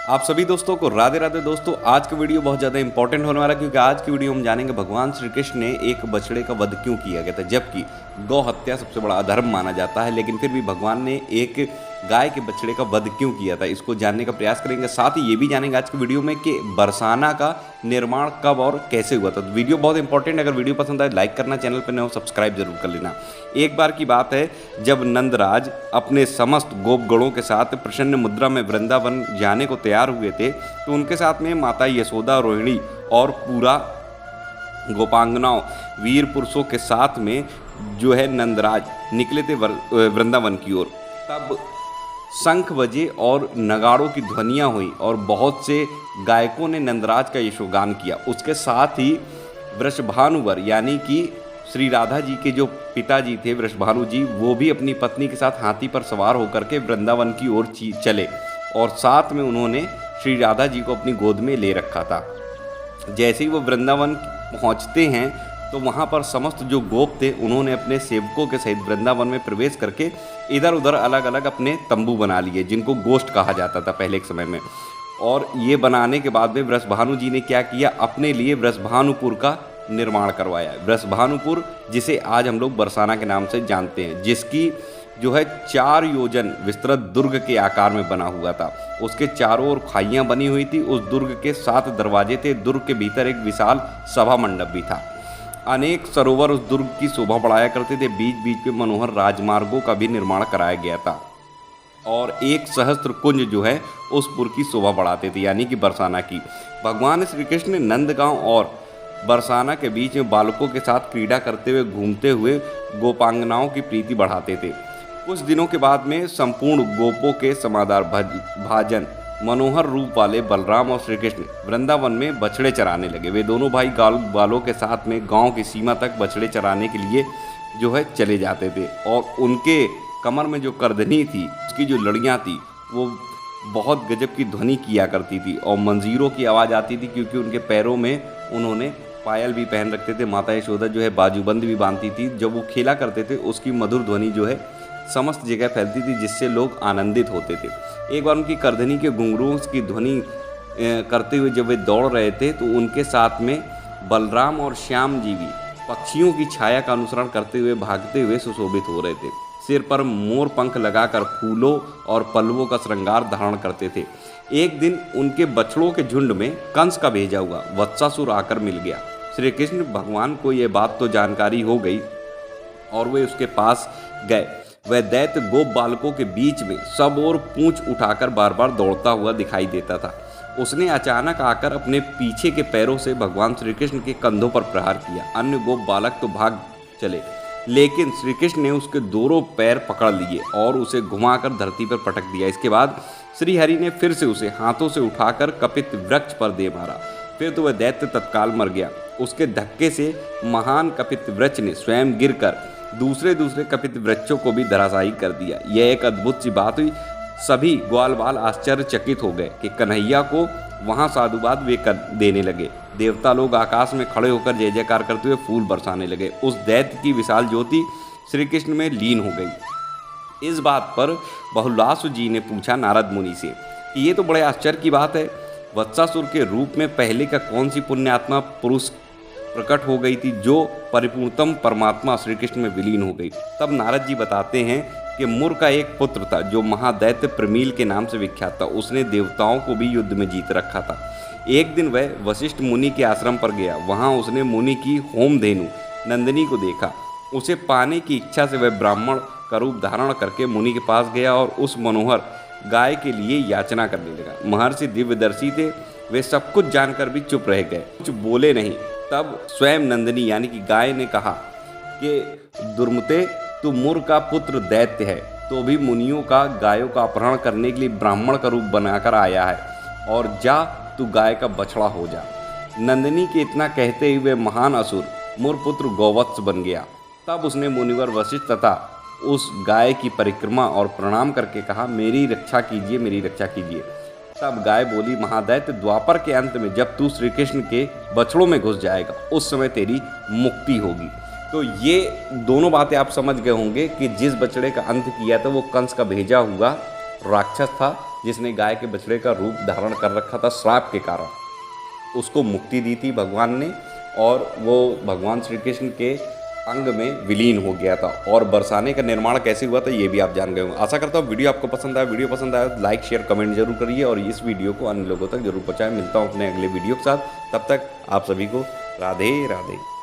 आप सभी दोस्तों को राधे राधे। दोस्तों, आज का वीडियो बहुत ज़्यादा इंपॉर्टेंट होने वाला है, क्योंकि आज की वीडियो हम जानेंगे भगवान श्री कृष्ण ने एक बछड़े का वध क्यों किया गया था। जबकि गौ हत्या सबसे बड़ा अधर्म माना जाता है, लेकिन फिर भी भगवान ने एक गाय के बछड़े का वध क्यों किया था, इसको जानने का प्रयास करेंगे। साथ ही ये भी जानेंगे आज की वीडियो में कि बरसाना का निर्माण कब और कैसे हुआ था। तो वीडियो बहुत इंपॉर्टेंट है। अगर वीडियो पसंद आए लाइक करना, चैनल पर नए हो सब्सक्राइब जरूर कर लेना। एक बार की बात है, जब नंदराज अपने समस्त गोपगणों के साथ प्रसन्न मुद्रा में वृंदावन जाने को तैयार हुए थे, तो उनके साथ में माता यशोदा, रोहिणी और पूरा गोपांगनाओं वीर पुरुषों के साथ में जो है नंदराज निकले थे वृंदावन की ओर। तब शंख बजे और नगाड़ों की ध्वनियाँ हुई और बहुत से गायकों ने नंदराज का यशोगान किया। उसके साथ ही वृषभानुवर यानी कि श्री राधा जी के जो पिताजी थे वृषभानु जी, वो भी अपनी पत्नी के साथ हाथी पर सवार होकर के वृंदावन की ओर चले और साथ में उन्होंने श्री राधा जी को अपनी गोद में ले रखा था। जैसे ही वो वृंदावन पहुंचते हैं तो वहाँ पर समस्त जो गोप थे उन्होंने अपने सेवकों के सहित वृंदावन में प्रवेश करके इधर उधर अलग अलग अपने तंबू बना लिए, जिनको गोष्ठ कहा जाता था पहले के समय में। और ये बनाने के बाद में वृषभानु जी ने क्या किया, अपने लिए वृषभानुपुर का निर्माण करवाया। वृषभानुपुर जिसे आज हम लोग बरसाना के नाम से जानते हैं, जिसकी जो है 4 योजन विस्तृत दुर्ग के आकार में बना हुआ था। उसके चारों ओर खाइयाँ बनी हुई थी। उस दुर्ग के 7 दरवाजे थे। दुर्ग के भीतर एक विशाल सभा मंडप भी था। अनेक सरोवर उस दुर्ग की शोभा बढ़ाया करते थे। बीच बीच में मनोहर राजमार्गों का भी निर्माण कराया गया था और एक सहस्त्र कुंज जो है उस पुर की शोभा बढ़ाते थे, यानी कि बरसाना की। भगवान श्री कृष्ण ने नंदगांव और बरसाना के बीच में बालकों के साथ क्रीड़ा करते हुए घूमते हुए गोपांगनाओं की प्रीति बढ़ाते थे। कुछ दिनों के बाद में संपूर्ण गोपों के समादार भाजन मनोहर रूप वाले बलराम और श्री कृष्ण वृंदावन में बछड़े चराने लगे। वे दोनों भाई बालों के साथ में गांव की सीमा तक बछड़े चराने के लिए जो है चले जाते थे और उनके कमर में जो करधनी थी, उसकी जो लड़ियाँ थी, वो बहुत गजब की ध्वनि किया करती थी और मंजीरों की आवाज़ आती थी, क्योंकि उनके पैरों में उन्होंने पायल भी पहन रखते थे। माता यशोदा जो है बाजूबंद भी बांधती थी। जब वो खेला करते थे उसकी मधुर ध्वनि जो है समस्त जगह फैलती थी, जिससे लोग आनंदित होते थे। एक बार उनकी करधनी के घुंघरूओं की ध्वनि करते हुए जब वे दौड़ रहे थे, तो उनके साथ में बलराम और श्याम जी भी पक्षियों की छाया का अनुसरण करते हुए भागते हुए सुशोभित हो रहे थे। सिर पर मोर पंख लगाकर फूलों और पल्लवों का श्रृंगार धारण करते थे। एक दिन उनके बछड़ों के झुंड में कंस का भेजा हुआ वत्सासुर आकर मिल गया। श्री कृष्ण भगवान को यह बात तो जानकारी हो गई और वे उसके पास गए। वह दैत्य गोप बालकों के बीच में सब ओर पूंछ उठाकर बार बार दौड़ता हुआ दिखाई देता था। उसने अचानक आकर अपने पीछे के पैरों से भगवान श्री कृष्ण के कंधों पर प्रहार किया। अन्य गोप बालक तो भाग चले, लेकिन श्री कृष्ण ने उसके दोनों पैर पकड़ लिए और उसे घुमाकर धरती पर पटक दिया। इसके बाद श्री हरि ने फिर से उसे हाथों से उठाकर कपित वृक्ष पर दे मारा। फिर तो वह दैत्य तत्काल मर गया। उसके धक्के से महान कपित वृक्ष ने स्वयं गिरकर दूसरे कपित वृक्षों को भी धराशायी कर दिया। यह एक अद्भुत सी बात हुई। सभी ग्वाल बाल आश्चर्यचकित हो गए कि कन्हैया को वहाँ साधुवाद वे देने लगे। देवता लोग आकाश में खड़े होकर जय जयकार करते हुए फूल बरसाने लगे। उस दैत्य की विशाल ज्योति श्री कृष्ण में लीन हो गई। इस बात पर बहुलासु जी ने पूछा नारद मुनि से कि ये तो बड़े आश्चर्य की बात है, वत्सासुर के रूप में पहले का कौन सी पुण्यात्मा पुरुष प्रकट हो गई थी जो परिपूर्णतम परमात्मा श्री कृष्ण में विलीन हो गई। तब नारद जी बताते हैं कि मुर का एक पुत्र था जो महादैत्य प्रमील के नाम से विख्यात था। उसने देवताओं को भी युद्ध में जीत रखा था। एक दिन वह वशिष्ठ मुनि के आश्रम पर गया। वहाँ उसने मुनि की होमधेनु नंदिनी को देखा। उसे पाने की इच्छा से वह ब्राह्मण का रूप धारण करके मुनि के पास गया और उस मनोहर गाय के लिए याचना करने लगा। महर्षि दिव्यदर्शी थे, वे सब कुछ जानकर भी चुप रह गए, कुछ बोले नहीं। तब स्वयं नंदिनी यानी कि गाय ने कहा कि दुर्मते, तू मुर का पुत्र दैत्य है, तो भी मुनियों का गायों का अपहरण करने के लिए ब्राह्मण का रूप बनाकर आया है, और जा तू गाय का बछड़ा हो जा। नंदिनी के इतना कहते हुए महान असुर मुर पुत्र गौवत्स बन गया। तब उसने मुनिवर वशिष्ठ तथा उस गाय की परिक्रमा और प्रणाम करके कहा, मेरी रक्षा कीजिए, मेरी रक्षा कीजिए। तब गाय बोली, महादैत्य, द्वापर के अंत में जब तू श्री कृष्ण के बछड़ों में घुस जाएगा, उस समय तेरी मुक्ति होगी। तो ये दोनों बातें आप समझ गए होंगे कि जिस बछड़े का अंत किया था वो कंस का भेजा हुआ राक्षस था जिसने गाय के बछड़े का रूप धारण कर रखा था श्राप के कारण, उसको मुक्ति दी थी भगवान ने और वो भगवान श्री कृष्ण के अंग में विलीन हो गया था। और बरसाने का निर्माण कैसे हुआ था ये भी आप जान गए होंगे। आशा करता हूँ वीडियो आपको पसंद आया। वीडियो पसंद आया तो लाइक शेयर कमेंट जरूर करिए और इस वीडियो को अन्य लोगों तक जरूर पहुँचाएं। मिलता हूँ अपने अगले वीडियो के साथ, तब तक आप सभी को राधे राधे।